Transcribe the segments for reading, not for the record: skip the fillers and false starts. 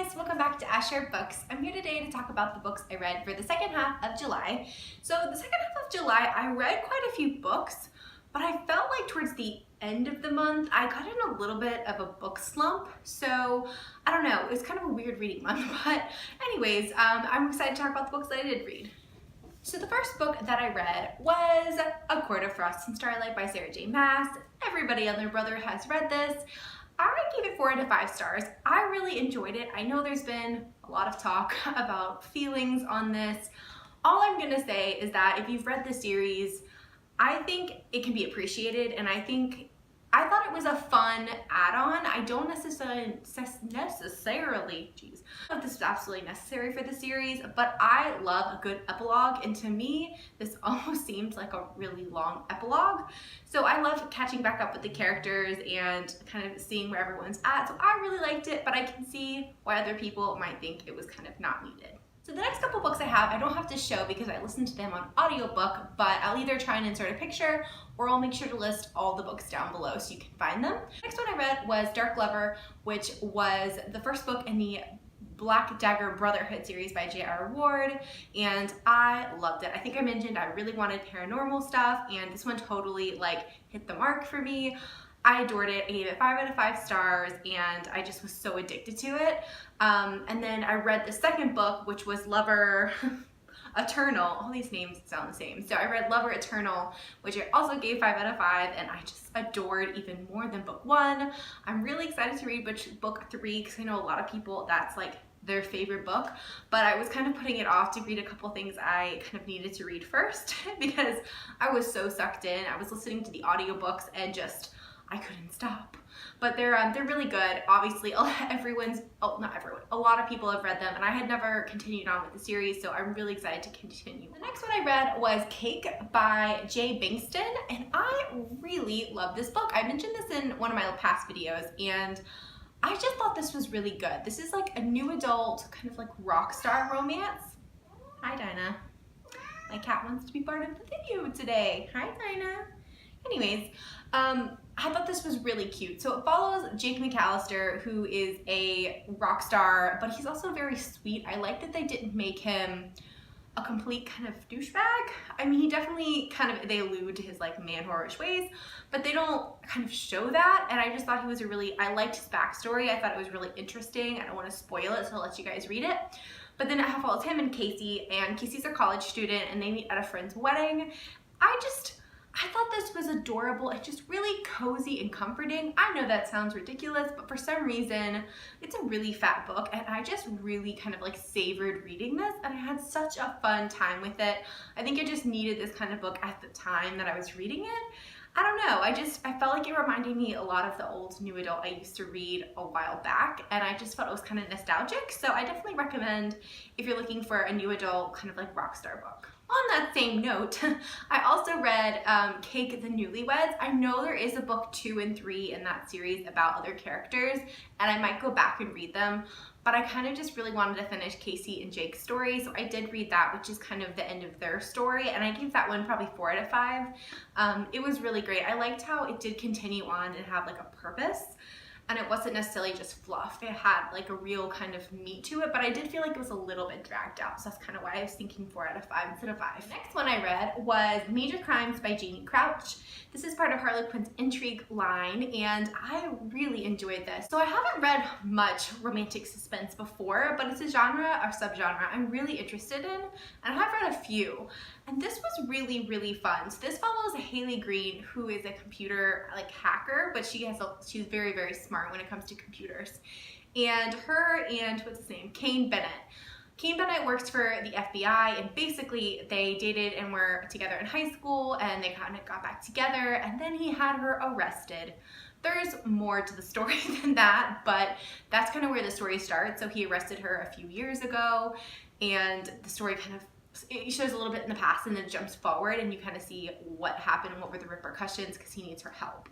guys, welcome back to Ash Shared Books. I'm here today to talk about the books I read for the second half of July. So the second half of July, I read quite a few books, but I felt like towards the end of the month, I got in a little bit of a book slump. So I don't know, it was kind of a weird reading month, but anyways, I'm excited to talk about the books that I did read. So the first book that I read was A Court of Frost and Starlight by Sarah J Maas. Everybody and their brother has read this. I gave it 4 out of 5 stars. I really enjoyed it. I know there's been a lot of talk about feelings on this. All I'm gonna say is that if you've read the series, I think it can be appreciated, and I thought it was a fun add-on. I don't necessarily, geez, I don't know if this is absolutely necessary for the series, but I love a good epilogue, and to me, this almost seemed like a really long epilogue. So I love catching back up with the characters and kind of seeing where everyone's at. So I really liked it, but I can see why other people might think it was kind of not needed. So the next couple books I have, I don't have to show because I listened to them on audiobook, but I'll either try and insert a picture or I'll make sure to list all the books down below so you can find them. Next one I read was Dark Lover, which was the first book in the Black Dagger Brotherhood series by J.R. Ward, and I loved it. I think I mentioned I really wanted paranormal stuff, and this one totally hit the mark for me. I adored it. I gave it 5 out of 5 stars, and I just was so addicted to it. And then I read the second book, which was Lover Eternal. All these names sound the same. So I read Lover Eternal, which I also gave 5 out of 5, and I just adored even more than book 1. I'm really excited to read book 3 because I know a lot of people that's their favorite book, but I was kind of putting it off to read a couple things I kind of needed to read first because I was so sucked in. I was listening to the audiobooks and just I couldn't stop. But they're really good. Obviously, not everyone, a lot of people have read them, and I had never continued on with the series, so I'm really excited to continue. The next one I read was Cake by Jay Bingston, and I really love this book. I mentioned this in one of my past videos, and I just thought this was really good. This is like a new adult, kind of like rock star romance. Hi, Dinah. My cat wants to be part of the video today. Hi, Dinah. Anyways, I thought this was really cute. So it follows Jake McAllister, who is a rock star, but he's also very sweet. I like that they didn't make him a complete kind of douchebag. I mean, he definitely they allude to his man-whorish ways, but they don't kind of show that. And I just thought he was I liked his backstory. I thought it was really interesting. I don't want to spoil it, so I'll let you guys read it. But then it follows him and Casey, and Casey's a college student, and they meet at a friend's wedding. I thought this was adorable and just really cozy and comforting. I know that sounds ridiculous, but for some reason, it's a really fat book, and I just really kind of savored reading this, and I had such a fun time with it. I think I just needed this kind of book at the time that I was reading it. I don't know, I felt like it reminded me a lot of the old new adult I used to read a while back, and I just felt it was kind of nostalgic, so I definitely recommend if you're looking for a new adult kind of rock star book. On that same note, I also read Cake the Newlyweds. I know there is a book 2 and 3 in that series about other characters, and I might go back and read them, but I kind of just really wanted to finish Casey and Jake's story, so I did read that, which is kind of the end of their story, and I gave that one probably 4 out of 5. It was really great. I liked how it did continue on and have a purpose, and it wasn't necessarily just fluff. It had a real kind of meat to it, but I did feel like it was a little bit dragged out, so that's kind of why I was thinking 4 out of 5 instead of 5. Next one I read was Major Crimes by Janie Crouch. This is part of Harlequin's intrigue line, and I really enjoyed this. So I haven't read much romantic suspense before, but it's a genre or subgenre I'm really interested in, and I have read a few. And this was really, really fun. So this follows Haley Green, who is a computer hacker, but she's very, very smart when it comes to computers. And her and, what's his name? Kane Bennett. Kane Bennett works for the FBI, and basically they dated and were together in high school, and they kind of got back together, and then he had her arrested. There's more to the story than that, but that's kind of where the story starts. So he arrested her a few years ago, and the story it shows a little bit in the past and then jumps forward, and you kind of see what happened and what were the repercussions because he needs her help.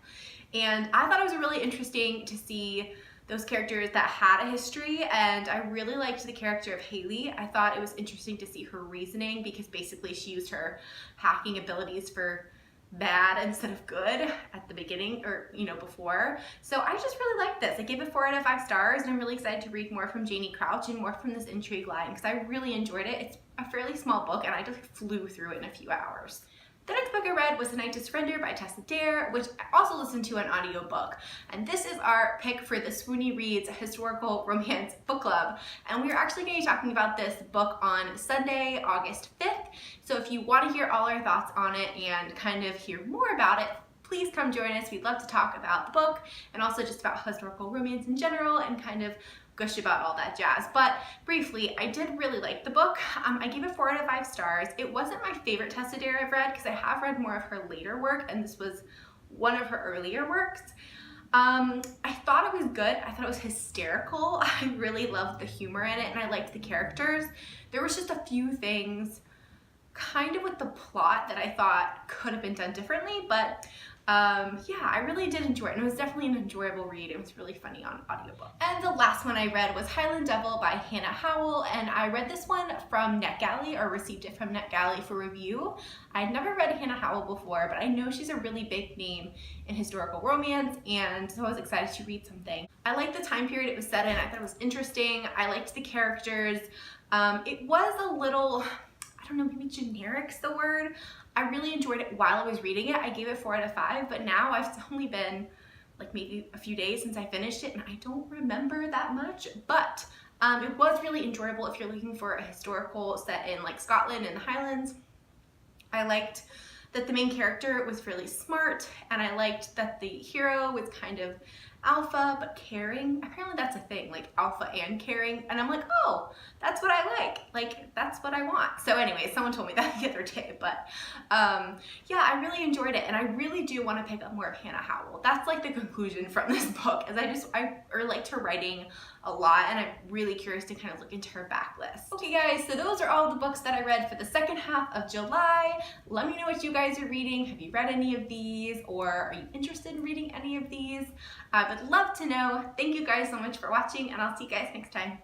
And I thought it was really interesting to see those characters that had a history, and I really liked the character of Haley. I thought it was interesting to see her reasoning because basically she used her hacking abilities for bad instead of good at the beginning, or before. So I just really liked this. I gave it 4 out of 5 stars, and I'm really excited to read more from Janie Crouch and more from this intrigue line because I really enjoyed it. It's a fairly small book and I just flew through it in a few hours. The next book I read was The Night to Surrender by Tessa Dare, which I also listened to an audiobook. And this is our pick for the Swoony Reads Historical Romance Book Club. And we're actually going to be talking about this book on Sunday, August 5th. So if you want to hear all our thoughts on it and kind of hear more about it, please come join us. We'd love to talk about the book and also just about historical romance in general and kind of gush about all that jazz. But briefly, I did really like the book. I gave it 4 out of 5 stars. It wasn't my favorite Tessa Dare I've read because I have read more of her later work, and this was one of her earlier works. I thought it was good. I thought it was hysterical. I really loved the humor in it, and I liked the characters. There was just a few things kind of with the plot that I thought could have been done differently, but yeah, I really did enjoy it, and it was definitely an enjoyable read. It was really funny on audiobook. And the last one I read was Highland Devil by Hannah Howell, and I read this one from NetGalley, or received it from NetGalley for review. I'd never read Hannah Howell before, but I know she's a really big name in historical romance, and so I was excited to read something. I liked the time period it was set in. I thought it was interesting. I liked the characters. It was a little, I don't know, maybe generic's the word. I really enjoyed it while I was reading it. I gave it 4 out of 5, but now I've only been like maybe a few days since I finished it, and I don't remember that much, but it was really enjoyable if you're looking for a historical set in like Scotland and the Highlands. I liked that the main character was really smart, and I liked that the hero was kind of alpha but caring. Apparently that's a thing, like alpha and caring, and I'm like, oh, that's what I like that's what I want. So anyway, someone told me that the other day, but yeah, I really enjoyed it, and I really do want to pick up more of Hannah Howell. That's like the conclusion from this book, as I liked her writing a lot, and I'm really curious to kind of look into her backlist. Okay guys, so those are all the books that I read for the second half of July. Let me know what you guys are reading. Have you read any of these, or are you interested in reading any of these? I would love to know. Thank you guys so much for watching, and I'll see you guys next time.